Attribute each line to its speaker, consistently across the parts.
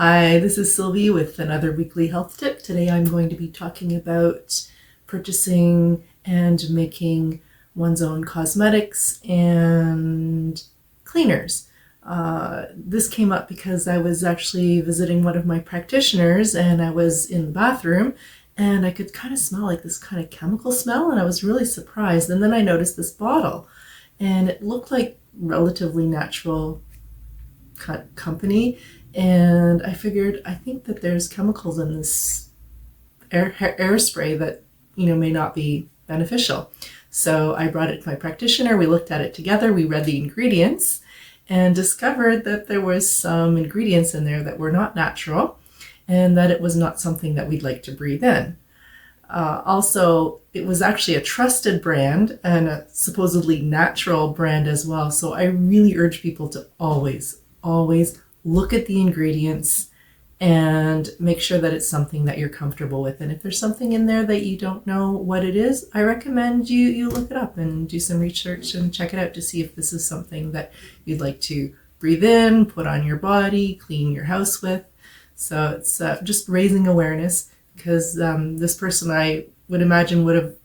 Speaker 1: Hi, this is Sylvie with another weekly health tip. Today I'm going to be talking about purchasing and making one's own cosmetics and cleaners. This came up because I was actually visiting one of my practitioners and I was in the bathroom and I could kind of smell like this kind of chemical smell, and I was really surprised. And then I noticed this bottle and it looked like relatively natural company, and I figured I think that there's chemicals in this air spray that may not be beneficial. So I brought it to my practitioner, we looked at it together, we read the ingredients and discovered that there was some ingredients in there that were not natural and that it was not something that we'd like to breathe in. Also, it was actually a trusted brand and a supposedly natural brand as well. So I really urge people to always look at the ingredients and make sure that it's something that you're comfortable with. And if there's something in there that you don't know what it is, I recommend you look it up and do some research and check it out to see if this is something that you'd like to breathe in, put on your body, clean your house with. So it's just raising awareness, because this person, I would imagine, would have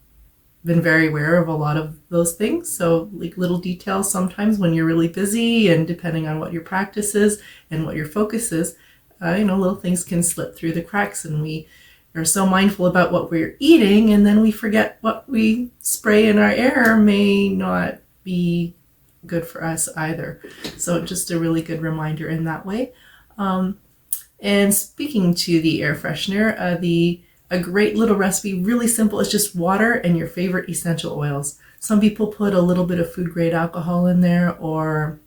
Speaker 1: been very aware of a lot of those things. So like little details sometimes when you're really busy and depending on what your practice is and what your focus is, little things can slip through the cracks, and we are so mindful about what we're eating and then we forget what we spray in our air may not be good for us either. So just a really good reminder in that way. And speaking to the air freshener, a great little recipe, really simple. It's just water and your favorite essential oils. Some people put a little bit of food grade alcohol in there, or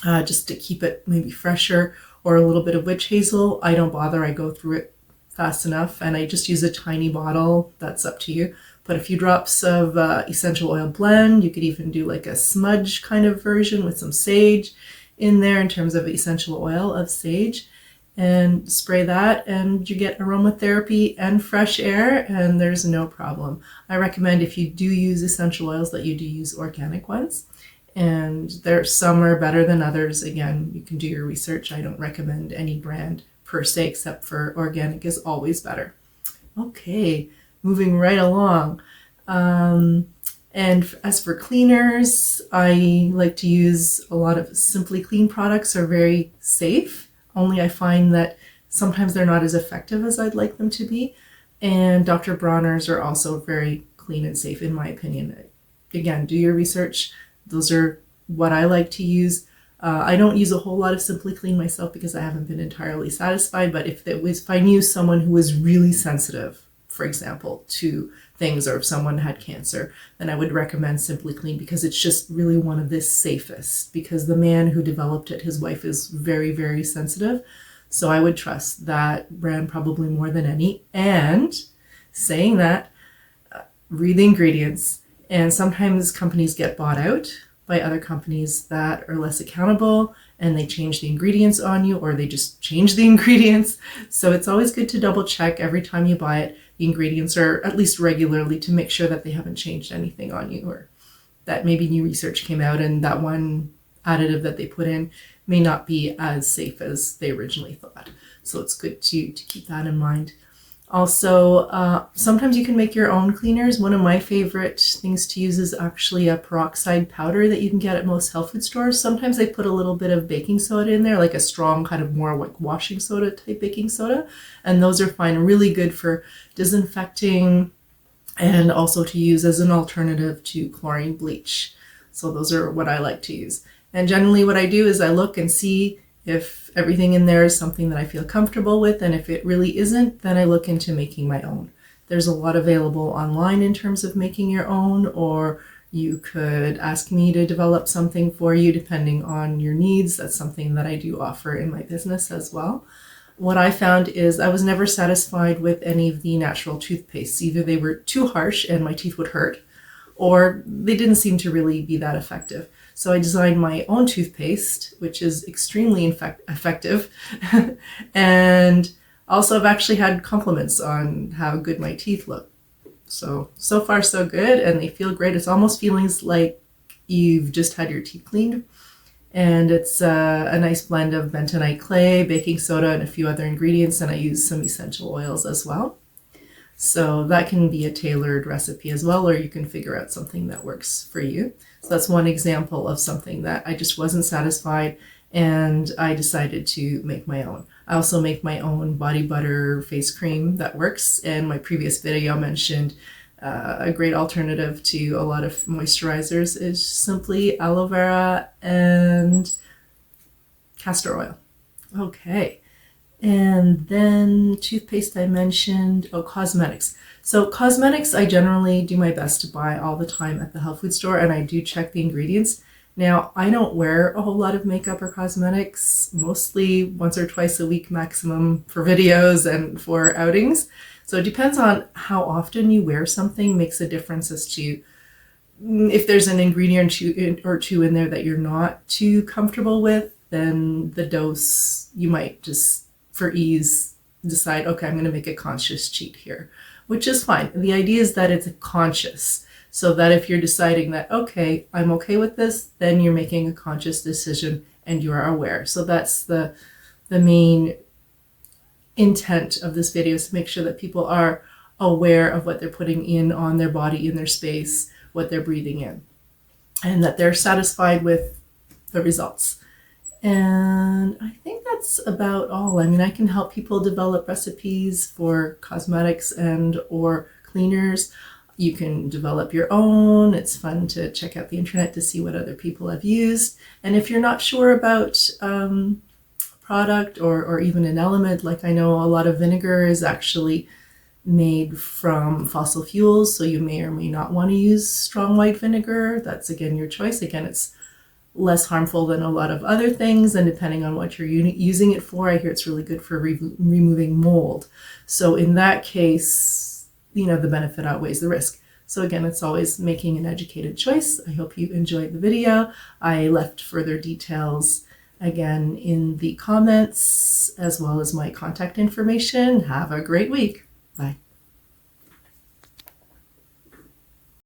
Speaker 1: just to keep it maybe fresher, or a little bit of witch hazel. I don't bother. I go through it fast enough and I just use a tiny bottle. That's up to you. Put a few drops of essential oil blend. You could even do like a smudge kind of version with some sage in there in terms of essential oil of sage, and spray that and you get aromatherapy and fresh air, and there's no problem. I recommend, if you do use essential oils, that you do use organic ones, and some are better than others. Again, you can do your research. I don't recommend any brand per se, except for organic is always better. Okay, moving right along. And as for cleaners, I like to use a lot of Simply Clean products. Are very safe, only I find that sometimes they're not as effective as I'd like them to be. And Dr. Bronner's are also very clean and safe, in my opinion. Again, do your research. Those are what I like to use. I don't use a whole lot of Simply Clean myself because I haven't been entirely satisfied, but if I knew someone who was really sensitive, for example, to things, or if someone had cancer, then I would recommend Simply Clean, because it's just really one of the safest, because the man who developed it, his wife is very, very sensitive. So I would trust that brand probably more than any. And saying that, read the ingredients. And sometimes companies get bought out by other companies that are less accountable, and they change the ingredients on you, or they just change the ingredients. So it's always good to double check every time you buy it, the ingredients, or at least regularly, to make sure that they haven't changed anything on you, or that maybe new research came out and that one additive that they put in may not be as safe as they originally thought. So it's good to keep that in mind. Also, sometimes you can make your own cleaners. One of my favorite things to use is actually a peroxide powder that you can get at most health food stores. Sometimes they put a little bit of baking soda in there, like a strong kind of more like washing soda type baking soda. And those are fine, really good for disinfecting, and also to use as an alternative to chlorine bleach. So those are what I like to use. And generally what I do is I look and see if everything in there is something that I feel comfortable with, and if it really isn't, then I look into making my own. There's a lot available online in terms of making your own, or you could ask me to develop something for you depending on your needs. That's something that I do offer in my business as well. What I found is I was never satisfied with any of the natural toothpastes. Either they were too harsh and my teeth would hurt, or they didn't seem to really be that effective. So I designed my own toothpaste, which is extremely effective. And also I've actually had compliments on how good my teeth look. So far so good, and they feel great. It's almost feelings like you've just had your teeth cleaned. And it's a nice blend of bentonite clay, baking soda, and a few other ingredients, and I use some essential oils as well. So that can be a tailored recipe as well, or you can figure out something that works for you. So that's one example of something that I just wasn't satisfied and I decided to make my own. I also make my own body butter face cream that works. And my previous video mentioned a great alternative to a lot of moisturizers is simply aloe vera and castor oil. Okay. And then toothpaste I mentioned. Oh, cosmetics. So cosmetics, I generally do my best to buy all the time at the health food store, and I do check the ingredients. Now, I don't wear a whole lot of makeup or cosmetics, mostly once or twice a week maximum for videos and for outings. So it depends on how often you wear something, makes a difference as to if there's an ingredient or two in there that you're not too comfortable with, then the dose, you might just, for ease, decide, okay, I'm going to make a conscious cheat here, which is fine. The idea is that it's conscious, so that if you're deciding that, okay, I'm okay with this, then you're making a conscious decision and you are aware. So that's the main intent of this video, is to make sure that people are aware of what they're putting in on their body, in their space, what they're breathing in, and that they're satisfied with the results. And I think that's about all. I mean, I can help people develop recipes for cosmetics and or cleaners. You can develop your own. It's fun to check out the internet to see what other people have used. And if you're not sure about product or even an element, like I know a lot of vinegar is actually made from fossil fuels, so you may or may not want to use strong white vinegar. That's again your choice. Again, it's less harmful than a lot of other things, and depending on what you're using it for, I hear it's really good for removing mold. So in that case, you know, the benefit outweighs the risk. So again, it's always making an educated choice. I hope you enjoyed the video. I left further details again in the comments, as well as my contact information. Have a great week. Bye.